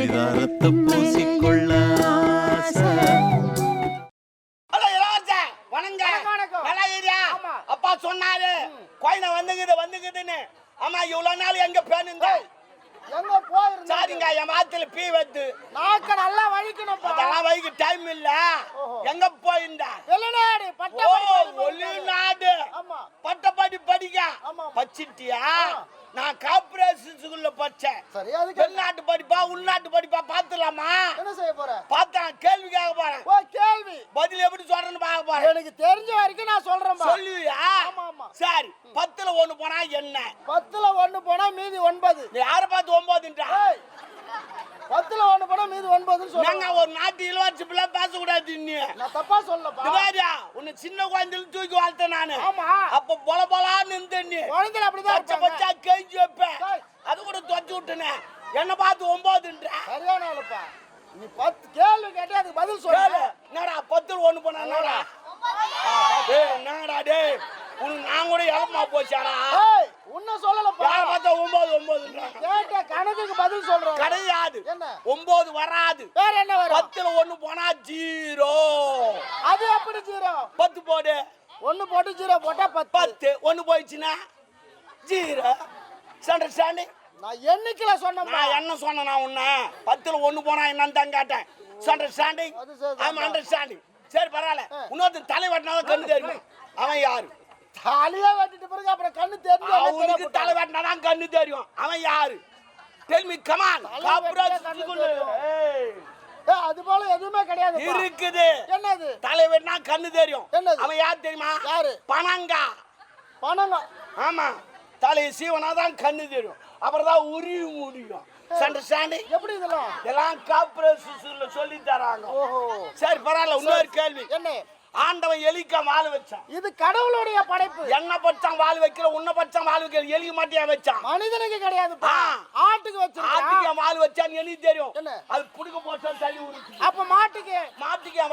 பரிதாரத்தை பூசிக்கொள்ள அப்பா சொன்னாரு கோயில வந்துக்குதுன்னு. ஆமா இவ்வளவு நாள் எங்க பேனுங்க எங்க போயிருந்தீங்க? சாரிங்க என் வாத்துல பீ வந்து நாக்க நல்லா வலிக்கணும். அதெல்லாம் வலிக்க டைம் இல்ல. எங்க போயிருந்தா? வெளிநாடு பட்டப்படி. வெளிநாடு பட்டப்படி படிக்க பச்சிட்டியா? நான் கார்ப்பரேஷன் ஸ்கூல்ல படிச்சேன். சரி, அதுக்கு வெளிநாட்டு படிப்பா உள்நாட்டு படிப்பா பாத்துலாமா? என்ன செய்ய போற? பார்த்தா கேள்வி கேட்க போறேன். ஓ கேள்வி. பதில் எப்படி சொல்றேன்னு பார்க்க போறேன். எனக்கு தெரிஞ்ச வரைக்கும் நான் சொல்றேன். சொல்லுவியா? சரி 10ல 1 போனா என்ன? 10ல 1 போனா மீதி 9. நீ யார பார்த்து 9ன்றா? 10ல 1 போனா மீதி 9ன்னு சொல்றேன். நாங்க ஒரு நாட்டு இளவரசி பிள்ளை பேச கூடாது. நீ நான் தப்பா சொல்லப்பா. இதுவாரியா உன்னை சின்ன குழந்தையில தூக்கி வளர்த்தேன் நானு. ஆமா. அப்ப பொல பொலான்னு இருந்த நீ குழந்தைல அப்படிதான் பச்சை பச்சா கேஞ்சி வைப்பேன். அது கூட தொச்சு விட்டுனே. என்ன பார்த்து 9ன்றா? சரியான ஆளுப்பா. நீ 10 கேள்வி கேட்டா அதுக்கு பதில் சொல்லு. என்னடா 10ல 1 போனா என்னடா? டேய் என்னடா டேய் உன் நான் கூட ஏமா போச்சாடா? ஏய் உன்ன சொல்லலப்பா. யார பார்த்தா 9ன்றா? கேட்ட கணக்குக்கு பதில் சொல்றேன். கிடையாது. என்ன? 9 வராது. வேற என்ன வரும்? 10ல 1 போனா 0. அது எப்படி 0? 10 போடு. 1 போட்டு 0 போட்டா 10. 10 1 போயிடுச்சுனா 0. அண்டர்ஸ்டாண்டிங்? நான் எண்ணிக்கல சொன்னேன். நான் என்ன சொன்னேன்? நான் உன்ன 10ல 1 போனா என்னன்னு தான் கேட்டேன். அண்டர்ஸ்டாண்டிங்? I am understanding. சரி பரவாயில்ல. இன்னொருத்தன் தலை வெட்டினாதான் கண்ணு தெரியும். அவன் யாரு? தலையா வெட்டிட்டு பிறகு அப்புறம் கண்ணு தெரியும். அவனுக்கு தலை வெட்டினாதான் கண்ணு தெரியும். அவன் யாரு? Tell me come on. அது போல எதுவுமே கிடையாது. இருக்குது. என்னது? தலை வெட்டினா கண்ணு தெரியும். என்னது? அவன் யார் தெரியுமா? யாரு? பனங்கா. பனங்கா? ஆமா. தலை சீவனாதான் கண்ணு தெரியும். அப்புறம் தான் உருவி முடியும். அண்டர்ஸ்டாண்டிங்? எப்படி இதெல்லாம் கார்ப்பரேஷன்ல சொல்லி தராங்க. ஓஹோ. சரி பரவாயில்ல. இன்னொரு கேள்வி. என்ன? ஆண்டவன் எலிக்க வால் வச்சான். இது கடவுளுடைய படைப்பு. என்ன பச்சான் வால் வைக்கிற? உன்ன பச்சான் வால் வைக்கிற. எலிக்கு மாட்டியா வச்சான்? மனிதனுக்கு கிடையாது. ஆட்டுக்கு வச்சான். ஆட்டுக்கு வால் வச்சான்னு எனக்கு தெரியும். என்ன? அது புடுக்க போட்டா தள்ளி விடுறது. அப்ப மாட்டுக்கு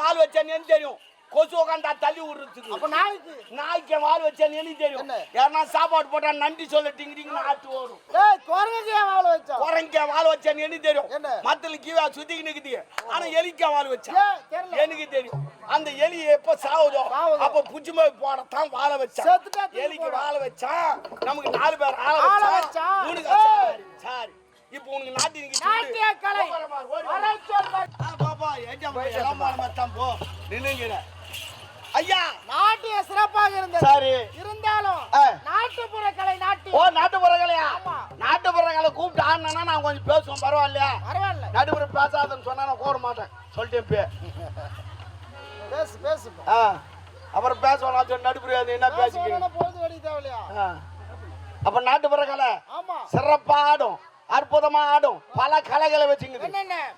வால் வச்சான்னு எனக்கு தெரியும். கொசு உட்காந்தா தள்ளி விடுறதுக்கு. அப்ப நாய்க்கு வால் வச்சான்னு எனக்கு தெரியும். யாரா சாப்பாடு போட்டா நன்றி சொல்ல டிங்கு ஆட்டு ஓடும். குரங்கு வால் வச்சா? குரங்க வால் வச்சான்னு எனக்கு தெரியும். மத்தல கீழே சுத்திக்கு நிக்குது. ஆனா எலிக்க வால் வச்சா எனக்கு தெரியும். அந்த எலி எப்ப சாவுதோ அப்ப புஜ்ஜுமை போடத்தான் வாழ வச்சா. எலிக்கு வாழ வச்சா நமக்கு 4 பேர் ஆள வச்சா. சாரி இப்போ உனக்கு நாட்டிய கலை பாப்பா எல்லாம் மாத்தான் போ நின்னுங்கற. ஐயா நாட்டிய சிறப்பாக இருந்தது. சரி இருந்தாலும் நாட்டுப்புற கலை நாட்டியம். ஓ நாட்டுப்புற கலையா? நாட்டுப்புற கலை கூப்பிட்டு ஆடுனா நான் கொஞ்சம் பேசுவேன். பரவாயில்லையா? பரவாயில்ல. நடுப்புற பேசாதன்னு சொன்னா நான் கோர மாட்டேன். சொல்லிட்டேன் பேசு. அப்புறம் பேசலாம் சொல்லி நடுப்புற என்ன பேசிக்கிறீங்க? பொழுது வடி தேவலையா? அப்ப நாட்டுப்புற கலை சிறப்பா ஆடும். அற்புதமா ஆடும். பல கலைகளை வச்சுங்க.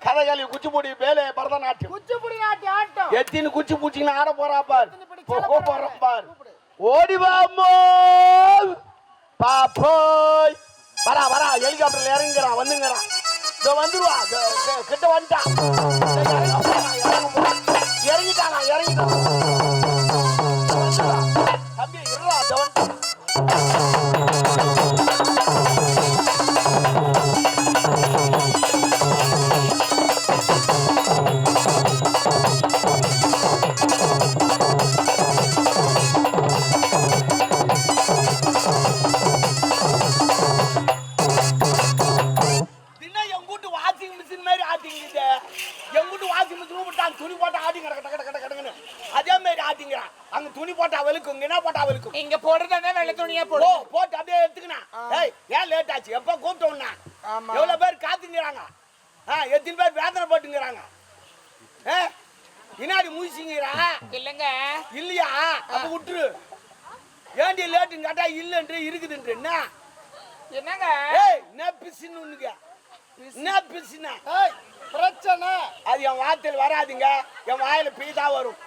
கதைகளி குச்சிப்புடி வேலை பரதநாட்டியம். குச்சிப்புடி நாட்டிய ஆட்டம். எத்தின்னு குச்சி பூச்சின்னு ஆட போறா பார். போறோம் பார். ஓடிவாமோ பாப்போய். வரா ஹெலிகாப்டர்ல இறங்குறான். வந்துங்கிறான். இதோ வந்துருவா. கிட்ட வந்துட்டான். இறங்கிட்டானா? தம்பி இருடா. துணி போட்டா ஆடி கடகடன்னு அதே மாதிரி ஆட்டிங்கிறான். அங்க துணி போட்டா வெளுக்கும். என்ன போட்டா வெளுக்கும்? இங்க போடுறதே வெள்ளை துணியா போடு. போட்டு அப்படியே எடுத்துக்கினா. ஏய் ஏன் லேட் ஆச்சு? எப்ப கூப்பிட்டோம்னா எவ்வளவு பேர் காத்துங்கிறாங்க. எத்தனை பேர் வேதனை போட்டுங்கிறாங்க. இன்னாடி மூசிங்கிறா இல்லங்க இல்லையா? அப்ப விட்டுரு. ஏண்டி லேட்டுன்னு கேட்டா இல்லன்று இருக்குதுன்ற. என்னங்க? ஏய் என்ன பிசின்னு உனக்கு? என்ன பிசினா பிரச்சனை? அது என் வார்த்தையில் வராதுங்க. என் வாயில பீதா வரும்.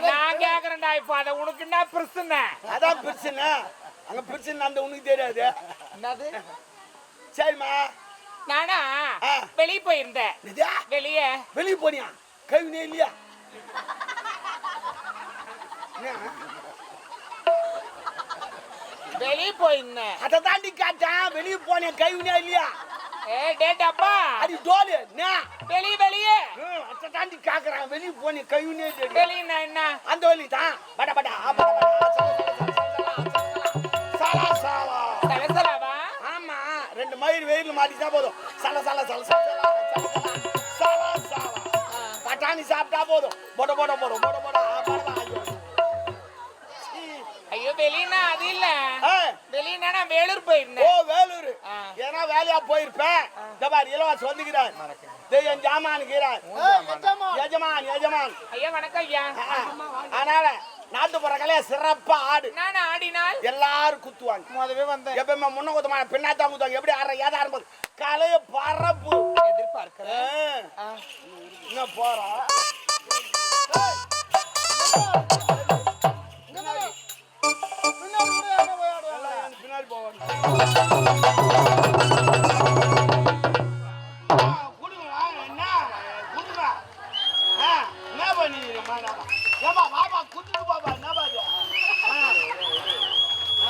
நான் கேக்குறேன்டா. இப்ப அத உனக்கு என்ன பிரச்சனை? அதான் பிரச்சனை. அங்க பிரச்சனை அந்த உனக்கு தெரியாது. என்னது? சரிம்மா நானா வெளியே போயிருந்தேன். வெளியே போனியா? கைவினே இல்லையா? வெளியே போயிருந்தேன். அதை தாண்டி காட்டான். வெளியே போனேன் கைவினே இல்லையா? டேட் அப்பா அடி டோலு நே வெளியே அத்த தாண்டி காக்குறான் வெளிய போனி கையுனே தேடி வெளியே என்ன அந்த வழி தான் பட பட சலா சலா சலசலாவா ஆமா ரெண்டு மயிர் வெயில்ல மாட்டிட்டா போதும் சல சல சல சல சலா சலா பட்டாணி சாப்பிட்டா போதும் போட போட போட போட போட ஐயோ வெளியனா அது இல்ல ஏய் வெளியனா நான் வேலூர் போயிருந்தேன் ஓ வேலூர் ஏன்னா வேலையா போயிருப்பேன் இந்த மாதிரி இலவாஸ் வந்துக்கிறார் தெய்வம் ஜாமானுக்கிறார் எஜமான் எஜமான் ஐயா வணக்கம் ஐயா அதனால நாட்டுப்புற கலைய சிறப்பா ஆடு நான் ஆடினால் எல்லாரும் குத்துவாங்க முதவே வந்தேன் எப்பவுமே முன்ன குத்துவாங்க பின்னாத்தான் குத்துவாங்க எப்படி ஆடுற ஏதா ஆடும்போது கலைய பரப்பு எதிர்பார்க்கிறேன் என்ன போறா பின்னாடி போவாங்க குடுங்களா என்ன குடுங்க என்ன பண்ணிடுறேன் ஏமா பாபா குத்துட்டு பாபா என்ன பாது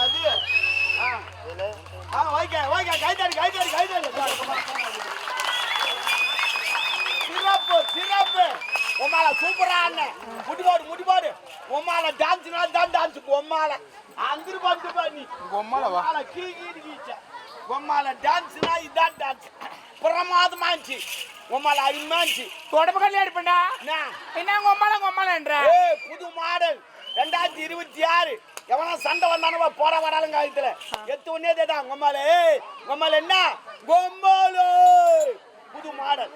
அது ஓகே ஓகே கைதாடி கைதாடி கைதாடி சிறப்பு சிறப்பு உமால சூப்பரா அண்ணன் முடிபாடு உமால டான்ஸ்னா தான் டான்ஸ் உமால அங்கிரு வந்து பண்ணி உமால கீச்ச உமால டான்ஸ்னா இதான் டான்ஸ் பிரமாதமாச்சு உமால அருமாச்சு தொடப்பு கல்யாணம் எடுப்பா என்ன உம்மாலன்ற புது மாடல் 2026 எவனா சண்டை வந்தானவா போட வராளுங்க காலத்துல எத்து ஒன்னே தேதான் உம்மால என்ன கொம்மாலு புது மாடல்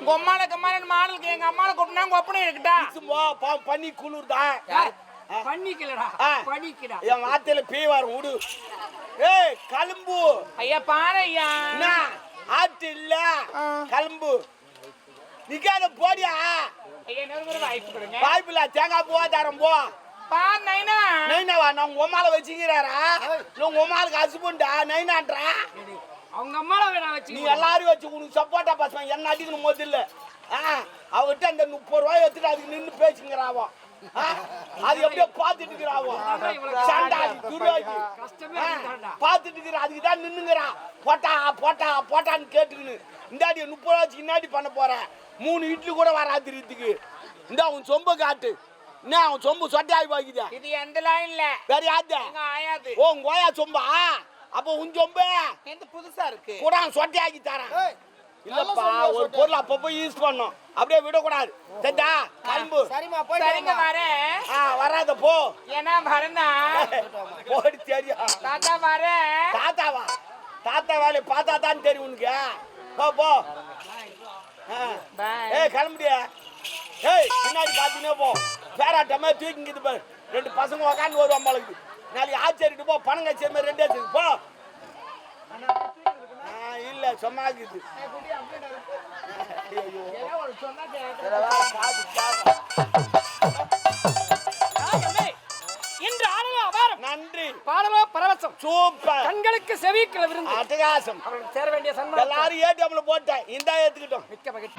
கொம்மால கம்மாலன் மாடலுக்கு எங்க அம்மால கூப்பிட்டா கொப்பனே இருக்குடா பண்ணி குளிர் தான் பண்ணிக்கலடா பண்ணிக்கடா என் வார்த்தையில பேய் வரும் விடு ஏய் கலும்பு ஐயா பாரு ஐயா என்ன ஆட்டு இல்ல கலும்பு நிக்காத போடியா ஐயா இன்னொரு வாய்ப்பு கொடுங்க வாய்ப்பு இல்ல தேங்காய் பூவா தரம் போ பார் நைனா நைனாவா நான் உங்க அம்மால வச்சுக்கிறாரா உங்க அம்மாளுக்கு ஹஸ்பண்டா நைனான்றா அவங்க அம்மால வேணா வச்சு நீ எல்லாரும் வச்சு உனக்கு சப்போர்ட்டா பேசுவான் என்ன அடிக்கணும் போது இல்ல அவகிட்ட அந்த 30 ரூபாய் எடுத்துட்டு அதுக்கு நின்று பேசுங்கிறாவோ அது எப்படியோ பாத்துட்டு இருக்கிறாவோ சண்டாடி துருவாக்கி பாத்துட்டு இருக்கிற அதுக்கு தான் நின்னுங்கிறான் போட்டா போட்டா போட்டான்னு கேட்டுக்கின்னு இந்தாடி 30 ரூபா வச்சு இன்னாடி பண்ண போற 3 இட்லி கூட வராதிரித்துக்கு இந்த அவன் சொம்ப காட்டு என்ன அவன் சொம்பு சொட்டையாகி போய்க்குதா இது எந்த லைன் இல்ல வேற யாரு ஆயாது ஓ கோயா சொம்பா அப்போ உன் சொம்பு எந்த புதுசா இருக்கு கூட சொட்டையாக்கி தரேன் இல்லப்பா ஒரு பொருள் அப்பப்போ யூஸ் பண்ணோம் அப்படியே விடக்கூடாது சரிடா கரும்பு சரிம்மா சரிங்க வரேன் வராத போ ஏன்னா வரனா போடி தெரியும் தாத்தா வரேன் தாத்தாவா தாத்தா வேலையை பார்த்தா தான் தெரியும் உனக்கு போ போ ஏய் கிளம்புடியா ஏய் பின்னாடி பார்த்தீங்கன்னா போ பேராட்டமே தூக்கிங்கிது பாரு 2 பசங்க உக்காந்து வருவான் பழகுது நாளைக்கு ஆச்சரிட்டு போ பணம் கட்சி மாதிரி 2 ஆச்சு போ இல்ல சொன்னாக்குது இன்று ஆடலோ அபாரம் நன்றி பாடலோ பரவசம் சூப்பர் கண்களுக்கு செவிக்கிற விருந்து அட்டகாசம் அவர்களுக்கு சேர வேண்டிய சன்மானம் எல்லாரும் ஏடிஎம்ல போட்டேன் இந்தா ஏத்துக்கிட்டோம் மிக்க மகிழ்ச்சி